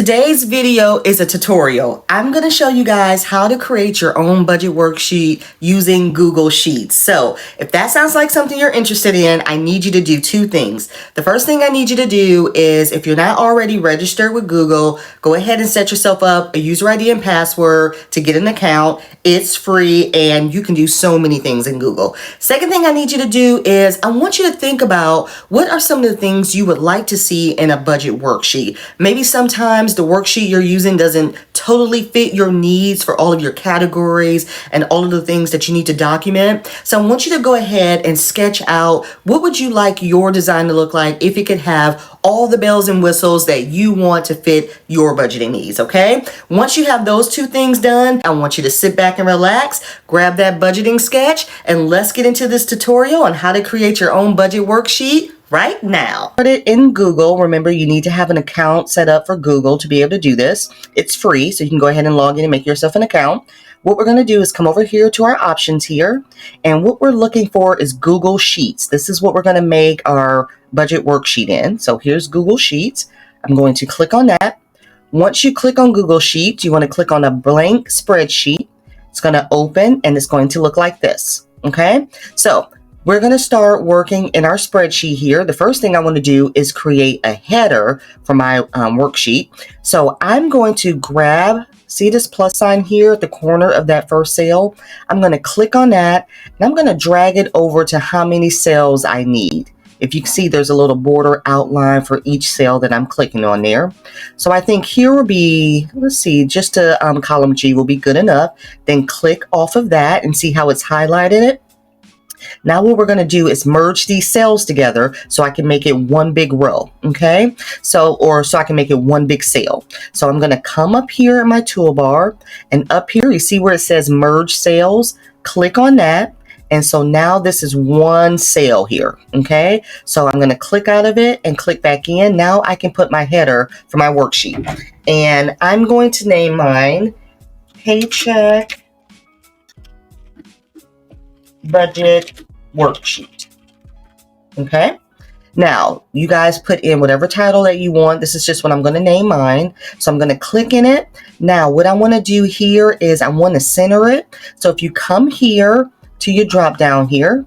Today's video is a tutorial. I'm going to show you guys how to create your own budget worksheet using Google Sheets. So if that sounds like something you're interested in, I need you to do two things. The first thing I need you to do is, if you're not already registered with Google, go ahead and set yourself up a user ID and password to get an account. It's free and you can do so many things in Google. Second thing I need you to do is I want you to think about what are some of the things you would like to see in a budget worksheet. Maybe sometimes the worksheet you're using doesn't totally fit your needs for all of your categories and all of the things that you need to document. So I want you to go ahead and sketch out what would you like your design to look like if it could have all the bells and whistles that you want to fit your budgeting needs, okay? Once you have those two things done, I want you to sit back and relax, grab that budgeting sketch, and let's get into this tutorial on how to create your own budget worksheet right now. Put it in Google. Remember, you need to have an account set up for Google to be able to do this. It's free, so you can go ahead and log in and make yourself an account. What we're going to do is come over here to our options here, and what we're looking for is Google Sheets. This is what we're going to make our budget worksheet in. So here's Google Sheets. I'm going to click on that. Once you click on Google Sheets, you want to click on a blank spreadsheet. It's going to open and it's going to look like this. Okay, so we're going to start working in our spreadsheet here. The first thing I want to do is create a header for my worksheet. So I'm going to grab, see this plus sign here at the corner of that first cell? I'm going to click on that and I'm going to drag it over to how many cells I need. If you can see, there's a little border outline for each cell that I'm clicking on there. So I think here will be, let's see, just a column G will be good enough. Then click off of that and see how it's highlighted it. Now what we're going to do is merge these cells together so I can make it one big row, okay? So I can make it one big cell. So I'm going to come up here in my toolbar, and up here you see where it says merge cells. Click on that. And so now this is one cell here, okay? So I'm going to click out of it and click back in. Now I can put my header for my worksheet. And I'm going to name mine Paycheck Budget Worksheet. Okay? Now, you guys put in whatever title that you want. This is just what I'm going to name mine. So I'm going to click in it. Now, what I want to do here is I want to center it. So if you come here to your drop down here,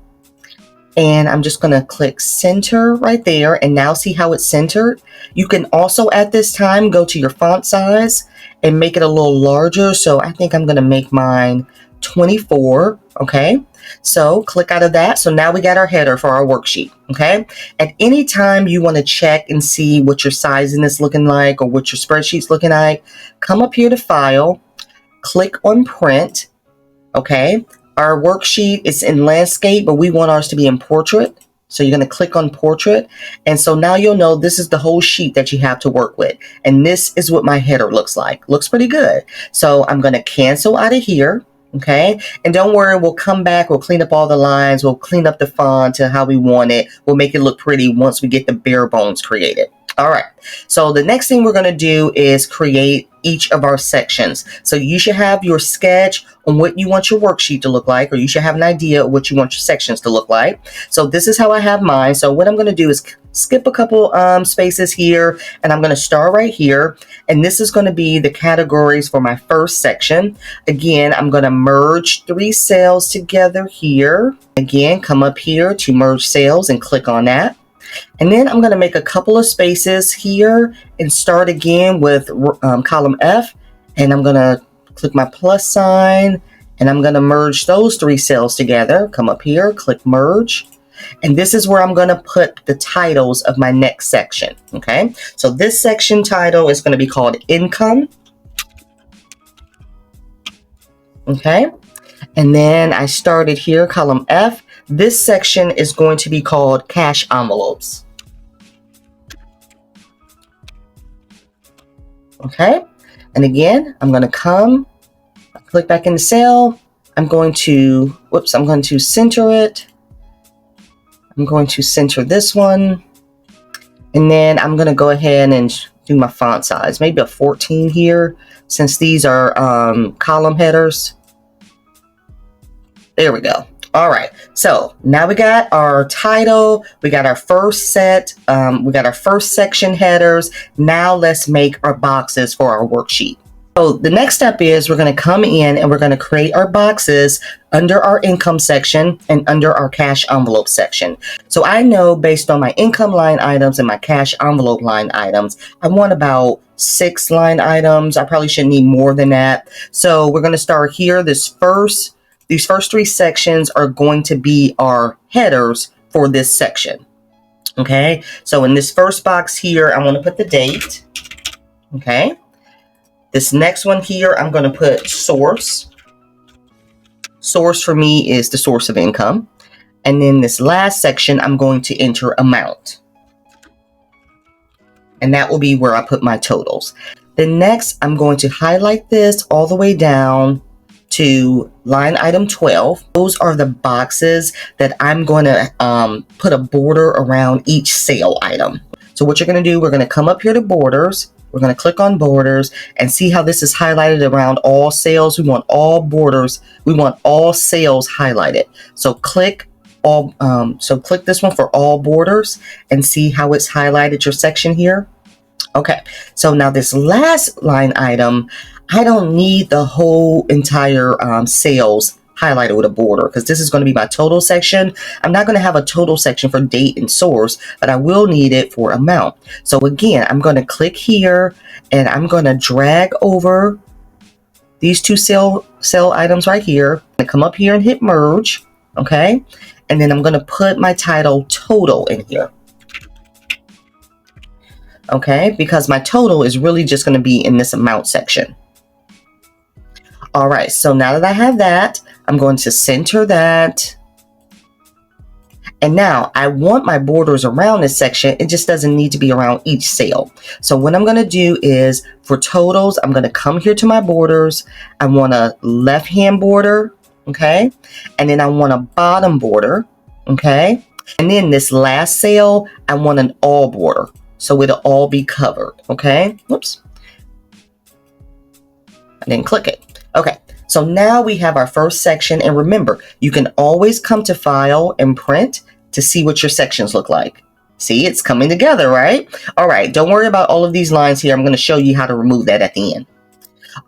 and I'm just going to click center right there, and now see how it's centered. You can also at this time go to your font size and make it a little larger. So I think I'm going to make mine 24. Okay, so click out of that. So now we got our header for our worksheet. Okay, at any time you want to check and see what your sizing is looking like or what your spreadsheet's looking like, come up here to File, click on Print. Okay, our worksheet is in landscape, but we want ours to be in portrait. So you're going to click on portrait. And so now you'll know this is the whole sheet that you have to work with. And this is what my header looks like. Looks pretty good. So I'm going to cancel out of here. Okay. And don't worry, we'll come back. We'll clean up all the lines. We'll clean up the font to how we want it. We'll make it look pretty once we get the bare bones created. All right. So the next thing we're going to do is create each of our sections. So you should have your sketch on what you want your worksheet to look like, or you should have an idea of what you want your sections to look like. So this is how I have mine. So what I'm going to do is skip a couple spaces here, and I'm going to start right here. And this is going to be the categories for my first section. Again, I'm going to merge 3 cells together here. Again, come up here to merge cells and click on that. And then I'm going to make a couple of spaces here and start again with column F. And I'm going to click my plus sign and I'm going to merge those 3 cells together. Come up here, click merge. And this is where I'm going to put the titles of my next section. Okay, so this section title is going to be called Income. Okay, and then I started here, column F. This section is going to be called Cash Envelopes. Okay, and again, I'm going to come, click back in the cell. I'm going to center it. I'm going to center this one. And then I'm going to go ahead and do my font size, maybe a 14 here, since these are column headers. There we go. All right, so now we got our title, we got our first set, we got our first section headers. Now let's make our boxes for our worksheet. So the next step is we're going to come in and we're going to create our boxes under our income section and under our cash envelope section. So I know based on my income line items and my cash envelope line items, I want about 6 line items. I probably should need more than that. So we're going to start here. These first 3 sections are going to be our headers for this section. Okay, so in this first box here, I'm going to put the date. Okay. This next one here, I'm going to put source. Source for me is the source of income. And then this last section, I'm going to enter amount. And that will be where I put my totals. Then next, I'm going to highlight this all the way down to line item 12. Those are the boxes that I'm going to put a border around each sale item. So what you're going to do, we're going to come up here to borders. We're going to click on borders and see how this is highlighted around all sales. We want all borders. We want all sales highlighted. So click all. Click this one for all borders and see how it's highlighted your section here. Okay. So now this last line item, I don't need the whole entire sales highlighted with a border because this is going to be my total section. I'm not going to have a total section for date and source, but I will need it for amount. So again, I'm going to click here and I'm going to drag over these 2 sale items right here. I'm going to come up here and hit merge. Okay. And then I'm going to put my title total in here. Okay. Because my total is really just going to be in this amount section. All right, so now that I have that, I'm going to center that. And now I want my borders around this section. It just doesn't need to be around each sale. So what I'm going to do is for totals, I'm going to come here to my borders. I want a left-hand border, okay? And then I want a bottom border, okay? And then this last sale, I want an all border. So it'll all be covered, okay? Whoops. I didn't click it. Okay, so now we have our first section. And remember, you can always come to File and Print to see what your sections look like. See, it's coming together, right? All right, don't worry about all of these lines here. I'm going to show you how to remove that at the end.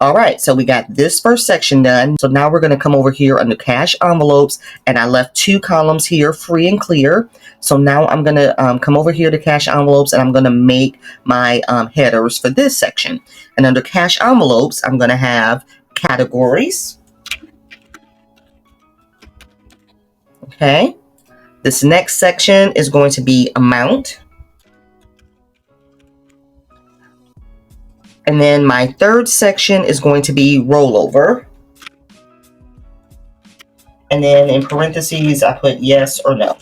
All right, so we got this first section done. So now we're going to come over here under cash envelopes. And I left 2 columns here free and clear. So now I'm going to come over here to cash envelopes and I'm going to make my headers for this section. And under cash envelopes, I'm going to have categories. Okay. This next section is going to be amount. And then my third section is going to be rollover. And then in parentheses, I put yes or no.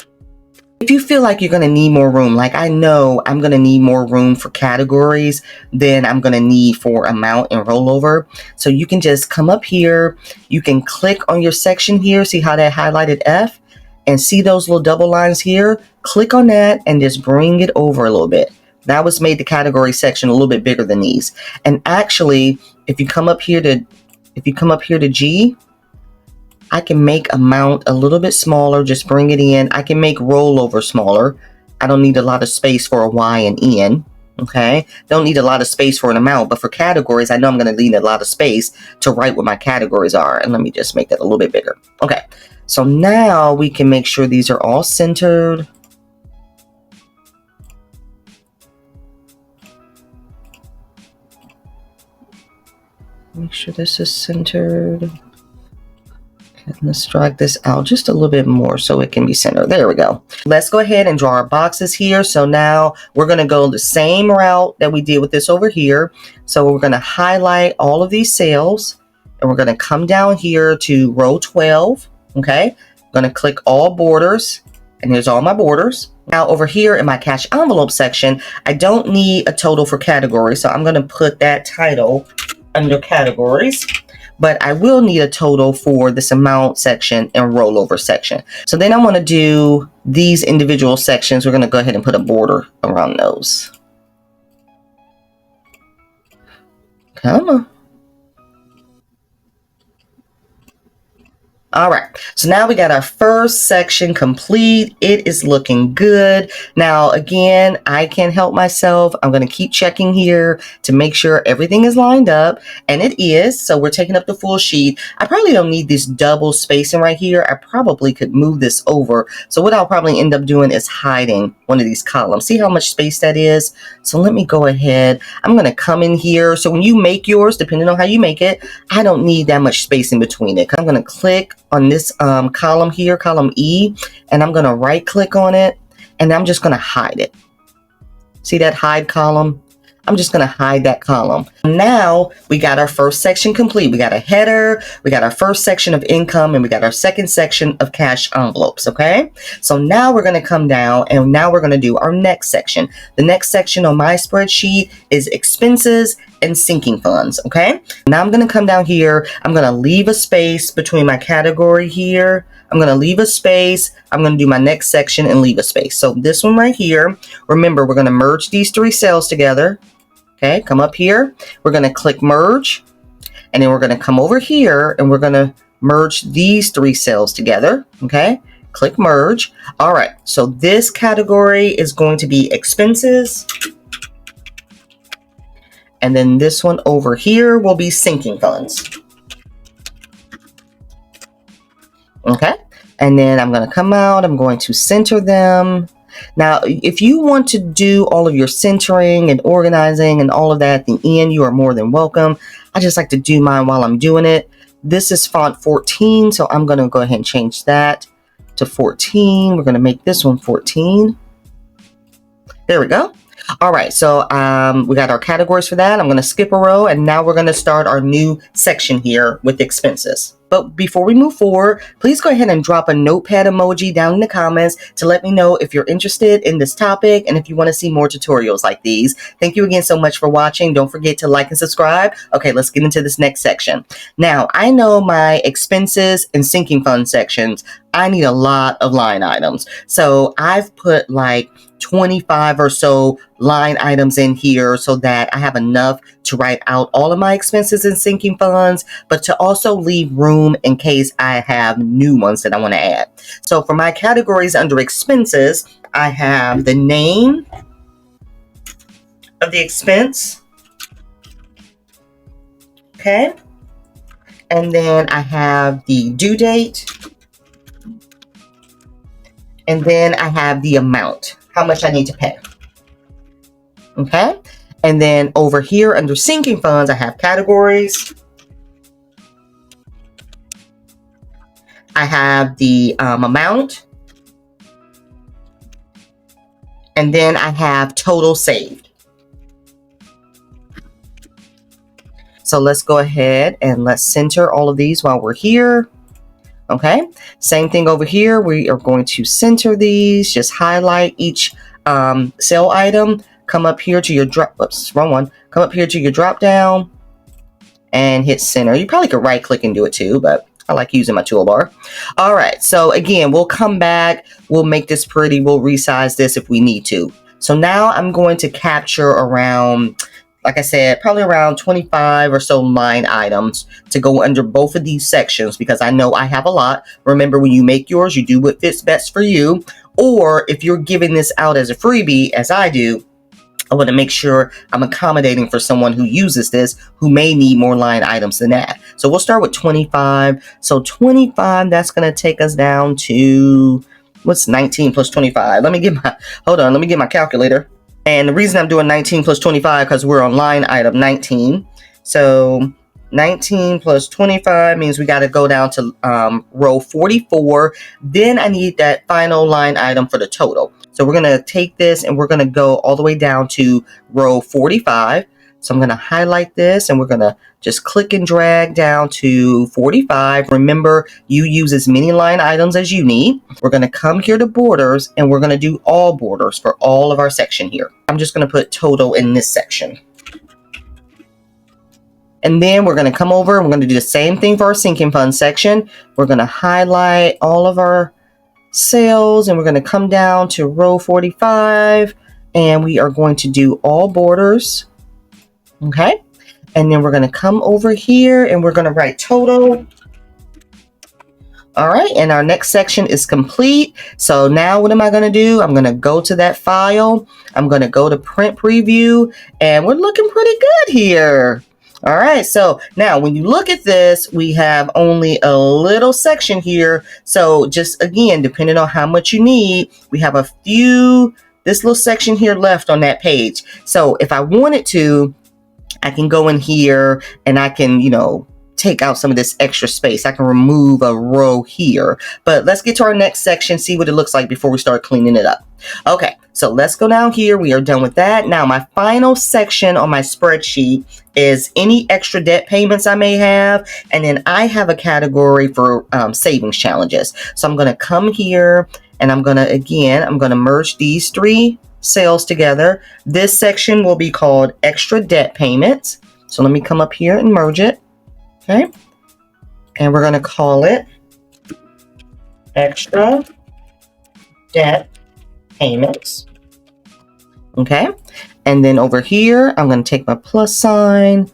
If you feel like you're going to need more room, like I know I'm going to need more room for categories than I'm going to need for amount and rollover. So you can just come up here. You can click on your section here. See how that highlighted F? And see those little double lines here? Click on that and just bring it over a little bit. That was made the category section a little bit bigger than these. And actually, if you come up here to G, I can make amount a little bit smaller, just bring it in. I can make rollover smaller. I don't need a lot of space for a Y and N, okay? Don't need a lot of space for an amount, but for categories, I know I'm gonna need a lot of space to write what my categories are. And let me just make that a little bit bigger. Okay, so now we can make sure these are all centered. Make sure this is centered. And let's drag this out just a little bit more so it can be centered. There we go. Let's go ahead and draw our boxes here. So now we're going to go the same route that we did with this over here. So we're going to highlight all of these sales and we're going to come down here to row 12. Okay. I'm going to click all borders and here's all my borders. Now over here in my cash envelope section, I don't need a total for categories. So I'm going to put that title under categories. But I will need a total for this amount section and rollover section. So then I want to do these individual sections. We're going to go ahead and put a border around those. Come on. All right, so now we got our first section complete. It is looking good. Now, again, I can't help myself. I'm going to keep checking here to make sure everything is lined up, and it is. So we're taking up the full sheet. I probably don't need this double spacing right here. I probably could move this over. So what I'll probably end up doing is hiding one of these columns. See how much space that is? So let me go ahead. I'm going to come in here. So when you make yours, depending on how you make it, I don't need that much space in between it. I'm going to click on this column here, column E, and I'm going to right click on it, and I'm just going to hide it. See that hide column? I'm just going to hide that column. Now we got our first section complete. We got a header, we got our first section of income, and we got our second section of cash envelopes, okay? So now we're going to come down, and now we're going to do our next section. The next section on my spreadsheet is expenses and sinking funds, okay? Now I'm going to come down here. I'm going to leave a space between my category here. I'm going to leave a space. I'm going to do my next section and leave a space. So this one right here, remember, we're going to merge these three cells together. Okay, come up here. We're going to click merge, and then we're going to come over here and we're going to merge these three cells together. Okay, click merge. All right, so this category is going to be expenses. And then this one over here will be sinking funds. Okay, and then I'm going to come out. I'm going to center them. Now, if you want to do all of your centering and organizing and all of that at the end, you are more than welcome. I just like to do mine while I'm doing it. This is font 14, so I'm going to go ahead and change that to 14. We're going to make this one 14. There we go. All right, so we got our categories for that. I'm going to skip a row, and now we're going to start our new section here with expenses. But before we move forward, please go ahead and drop a notepad emoji down in the comments to let me know if you're interested in this topic and if you want to see more tutorials like these. Thank you again so much for watching. Don't forget to like and subscribe. Okay, let's get into this next section. Now, I know my expenses and sinking fund sections, I need a lot of line items. So I've put like 25 or so line items in here so that I have enough to write out all of my expenses and sinking funds, but to also leave room in case I have new ones that I want to add. So for my categories under expenses, I have the name of the expense. Okay. And then I have the due date. And then I have the amount, how much I need to pay. Okay. And then over here under sinking funds, I have categories. I have the amount. And then I have total saved. So let's go ahead and let's center all of these while we're here. Okay, same thing over here. We are going to center these, just highlight each cell item, come up here to your drop, oops, wrong one. Come up here to your drop down and hit center. You probably could right click and do it too, but I like using my toolbar. All right, so again, we'll come back, we'll make this pretty, we'll resize this if we need to. So now I'm going to capture around, like I said, probably around 25 or so line items to go under both of these sections because I know I have a lot. Remember, when you make yours, you do what fits best for you. Or if you're giving this out as a freebie, as I do, I want to make sure I'm accommodating for someone who uses this, who may need more line items than that. So we'll start with 25. So 25, that's going to take us down to, what's 19 plus 25? Let me get my calculator. And the reason I'm doing 19 plus 25 because we're on line item 19. So 19 plus 25 means we got to go down to row 44. Then I need that final line item for the total. So we're going to take this and we're going to go all the way down to row 45. So I'm going to highlight this and we're going to just click and drag down to 45. Remember, you use as many line items as you need. We're going to come here to borders and we're going to do all borders for all of our section here. I'm just going to put total in this section. And then we're going to come over and we're going to do the same thing for our sinking fund section. We're going to highlight all of our cells and we're going to come down to row 45 and we are going to do all borders. Okay. And then we're going to come over here and we're going to write total All right, and our next section is complete. So now what am I going to do? I'm going to go to that file. I'm going to go to print preview, and we're looking pretty good here. All right, so now when you look at this, we have only a little section here. So just again, depending on how much you need, we have this little section here left on that page. So if I wanted to, I can go in here and I can, take out some of this extra space. I can remove a row here, but let's get to our next section, see what it looks like before we start cleaning it up. Okay, so let's go down here. We are done with that. Now my final section on my spreadsheet is any extra debt payments I may have. And then I have a category for savings challenges. So I'm going to come here and I'm going to merge these three cells together. This section will be called extra debt payments. So let me come up here and merge it. Okay, and we're going to call it extra debt payments. Okay, and then over here, I'm going to take my plus sign.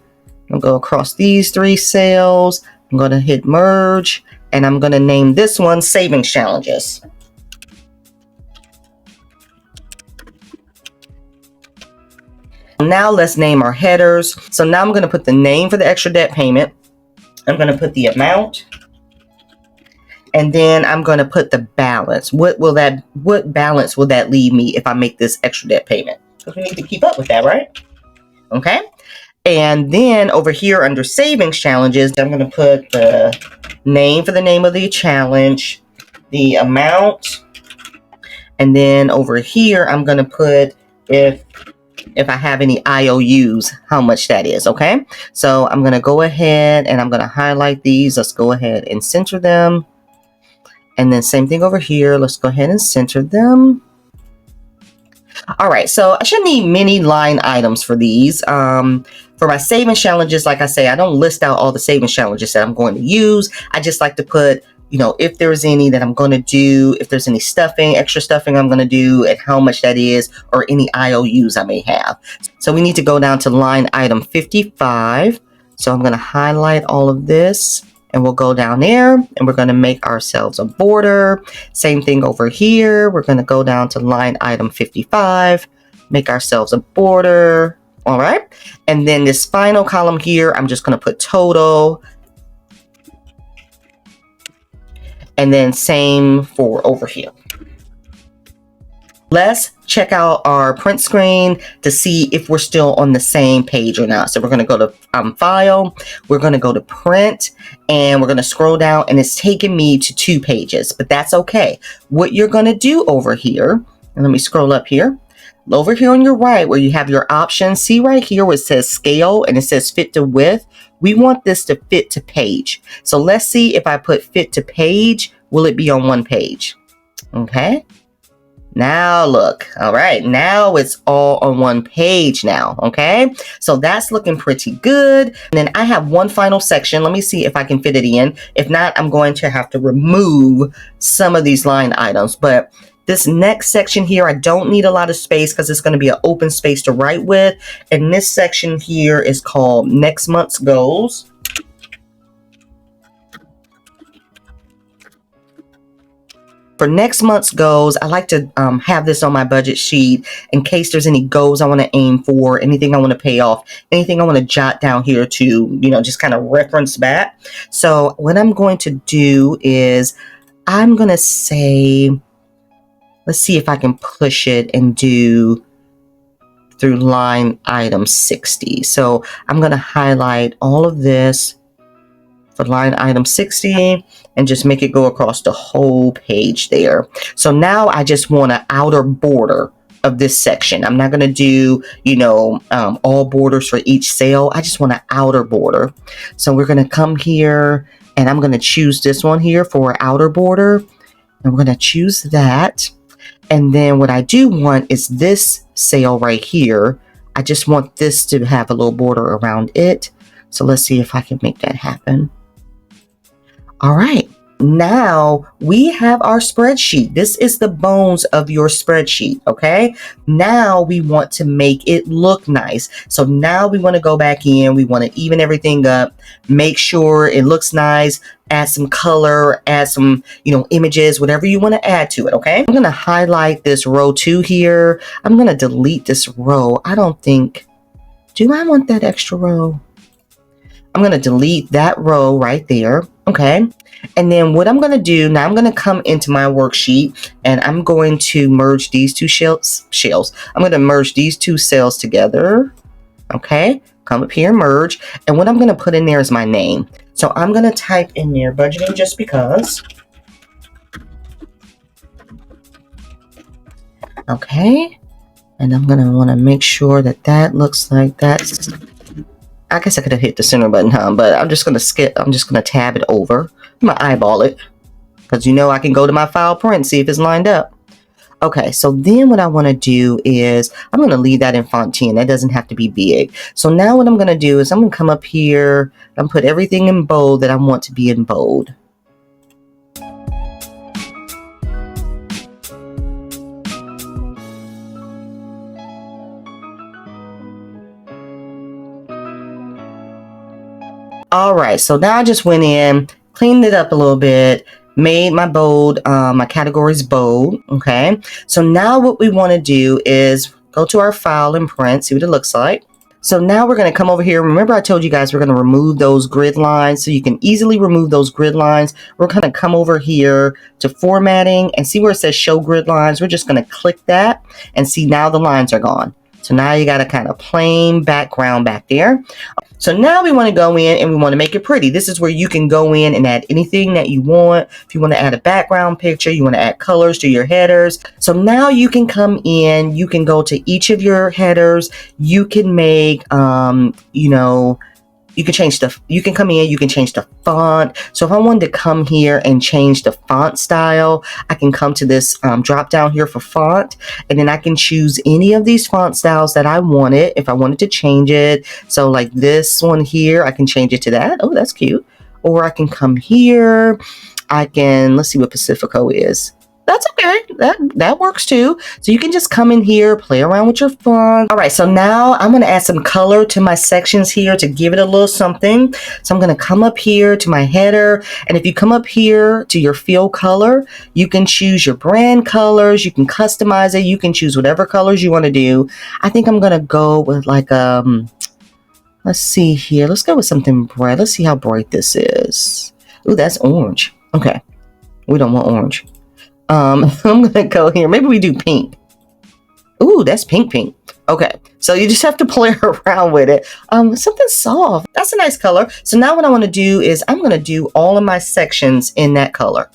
I'll go across these three cells. I'm going to hit merge, and I'm going to name this one savings challenges. Now let's name our headers. So now I'm going to put the name for the extra debt payment. I'm going to put the amount, and then I'm going to put the balance. What balance will that leave me if I make this extra debt payment? Because we need to keep up with that, right? Okay. And then over here under savings challenges, I'm going to put the name for the name of the challenge, the amount, and then over here, I'm going to put if I have any IOUs, how much that is, okay? So I'm going to go ahead and I'm going to highlight these. Let's go ahead and center them. And then same thing over here. Let's go ahead and center them. All right, so I should need many line items for these. For my savings challenges, like I say, I don't list out all the savings challenges that I'm going to use. I just like to put if there's any that I'm going to do, if there's any extra stuffing I'm going to do, and how much that is, or any IOUs I may have. So we need to go down to line item 55. So I'm going to highlight all of this, and we'll go down there, and we're going to make ourselves a border. Same thing over here. We're going to go down to line item 55, make ourselves a border. All right. And then this final column here, I'm just going to put total. And then same for over here. Let's check out our print screen to see if we're still on the same page or not. So we're going to go to file, we're going to go to print, and we're going to scroll down, and it's taking me to 2 pages, but that's okay. What you're going to do over here, and let me scroll up here. Over here on your right where you have your options, see right here where it says scale and it says fit to width. We want this to fit to page. So let's see if I put fit to page, will it be on 1 page? Okay. Now look, all right, now it's all on 1 page now, okay? So that's looking pretty good. And then I have one final section. Let me see if I can fit it in. If not, I'm going to have to remove some of these line items. But this next section here, I don't need a lot of space because it's going to be an open space to write with. And this section here is called next month's goals. For next month's goals, I like to have this on my budget sheet in case there's any goals I want to aim for, anything I want to pay off, anything I want to jot down here to, just kind of reference back. So what I'm going to do is I'm going to say, let's see if I can push it and do through line item 60. So I'm going to highlight all of this for line item 60 and just make it go across the whole page there. So now I just want an outer border of this section. I'm not going to do, all borders for each cell. I just want an outer border. So we're going to come here and I'm going to choose this one here for outer border. And we're going to choose that. And then what I do want is this cell right here. I just want this to have a little border around it. So let's see if I can make that happen. All right. now we have our spreadsheet. This is the bones of your spreadsheet, okay? Now we want to make it look nice. So now we want to go back in, we want to even everything up, make sure it looks nice, add some color, add some, images, whatever you want to add to it, okay? I'm going to highlight this row 2 here. I'm going to delete this row. Do I want that extra row? I'm going to delete that row right there, okay? And then what I'm going to do, now I'm going to come into my worksheet and I'm going to merge these two shells. I'm going to merge these two cells together, okay? Come up here, merge. And what I'm going to put in there is my name. So I'm going to type in there, budgeting just because. Okay. And I'm going to want to make sure that that looks like that's, I guess I could have hit the center button, huh? But I'm just going to skip, I'm just going to tab it over. I'm going to eyeball it because I can go to my file print, see if it's lined up. Okay, so then what I want to do is I'm going to leave that in font 10. That doesn't have to be big. So now what I'm going to do is I'm going to come up here and put everything in bold that I want to be in bold. All right, so now I just went in, cleaned it up a little bit, made my bold, my categories bold, okay? So now what we want to do is go to our file and print, see what it looks like. So now we're going to come over here. Remember I told you guys we're going to remove those grid lines, so you can easily remove those grid lines. We're going to come over here to formatting and see where it says show grid lines. We're just going to click that and see now the lines are gone. So now you got a kind of plain background back there. So now we want to go in and we want to make it pretty. This is where you can go in and add anything that you want. If you want to add a background picture, you want to add colors to your headers. So now you can come in, you can go to each of your headers. You can make, you can come in, you can change the font. So if I wanted to come here and change the font style, I can come to this drop down here for font, and then I can choose any of these font styles that I wanted if I wanted to change it. So like this one here, I can change it to that. Oh, that's cute. Or I can come here. Let's see what Pacifico is. That's okay. That works too. So you can just come in here, play around with your font. All right, so now I'm going to add some color to my sections here to give it a little something. So I'm going to come up here to my header. And if you come up here to your fill color, you can choose your brand colors. You can customize it. You can choose whatever colors you want to do. I think I'm going to go with like, let's see here. Let's go with something bright. Let's see how bright this is. Ooh, that's orange. Okay. We don't want orange. I'm going to go here. Maybe we do pink. Ooh, that's pink. Okay. So you just have to play around with it. Something soft. That's a nice color. So now what I want to do is I'm going to do all of my sections in that color.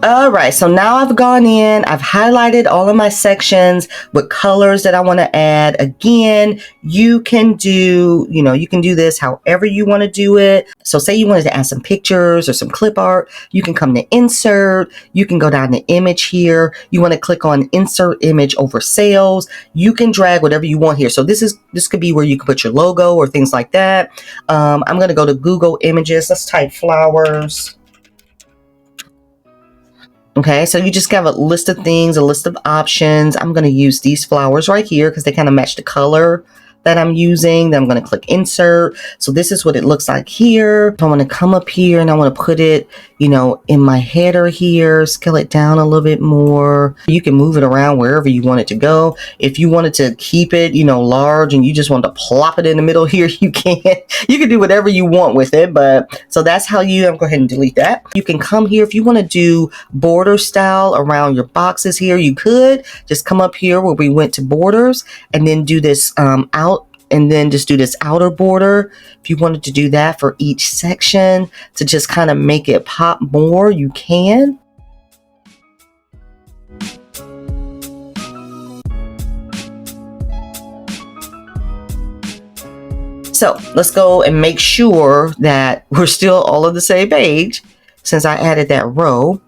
All right, so now I've gone in, I've highlighted all of my sections with colors that I want to add. Again, you can do, you can do this however you want to do it. So say you wanted to add some pictures or some clip art, you can come to insert, you can go down to image here. You want to click on insert image over sales. You can drag whatever you want here. So this could be where you can put your logo or things like that. I'm going to go to Google Images. Let's type flowers. Okay, so you just have a list of things, a list of options. I'm going to use these flowers right here because they kind of match the color that I'm using. Then I'm going to click insert. So this is what it looks like here. If I want to come up here and I want to put it, in my header here, scale it down a little bit more. You can move it around wherever you want it to go. If you wanted to keep it, large and you just want to plop it in the middle here, you can. You can do whatever you want with it. But so that's how I'm going to go ahead and delete that. You can come here if you want to do border style around your boxes here. You could just come up here where we went to borders and then do this out. And then just do this outer border. If you wanted to do that for each section to just kind of make it pop more, you can. So let's go and make sure that we're still all on the same page since I added that row.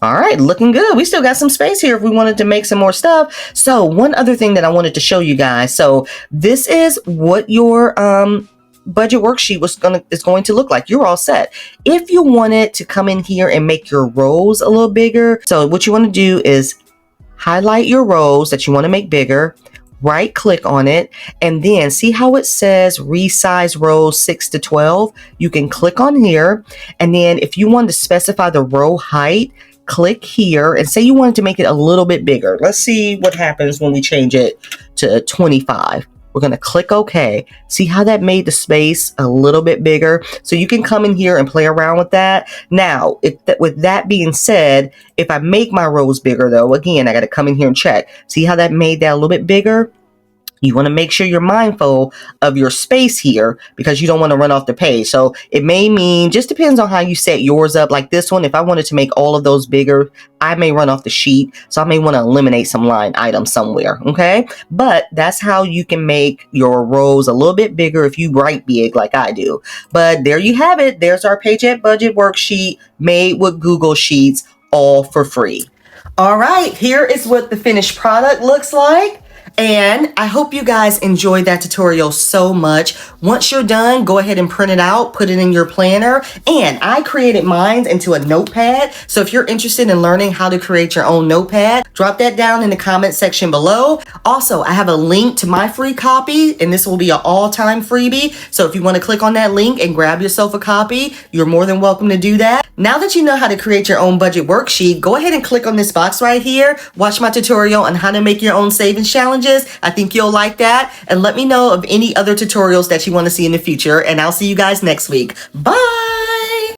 All right, looking good. We still got some space here if we wanted to make some more stuff. So one other thing that I wanted to show you guys. So this is what your budget worksheet is going to look like. You're all set. If you wanted to come in here and make your rows a little bigger, so what you want to do is highlight your rows that you want to make bigger, right click on it, and then see how it says resize rows 6 to 12. You can click on here, and then if you want to specify the row height, click here and say you wanted to make it a little bit bigger. Let's see what happens when we change it to 25. We're going to click OK. See how that made the space a little bit bigger? So you can come in here and play around with that. Now, with that being said, if I make my rows bigger, though, again, I got to come in here and check. See how that made that a little bit bigger? You want to make sure you're mindful of your space here because you don't want to run off the page. So it may mean, just depends on how you set yours up. Like this one, if I wanted to make all of those bigger, I may run off the sheet. So I may want to eliminate some line items somewhere. Okay. But that's how you can make your rows a little bit bigger if you write big like I do. But there you have it. There's our Paycheck budget worksheet made with Google Sheets, all for free. All right. Here is what the finished product looks like. And I hope you guys enjoyed that tutorial so much. Once you're done, go ahead and print it out, put it in your planner. And I created mine into a notepad. So if you're interested in learning how to create your own notepad, drop that down in the comment section below. Also, I have a link to my free copy, and this will be an all-time freebie. So if you want to click on that link and grab yourself a copy, you're more than welcome to do that. Now that you know how to create your own budget worksheet, go ahead and click on this box right here. Watch my tutorial on how to make your own savings challenges. I think you'll like that. And let me know of any other tutorials that you want to see in the future. And I'll see you guys next week. Bye!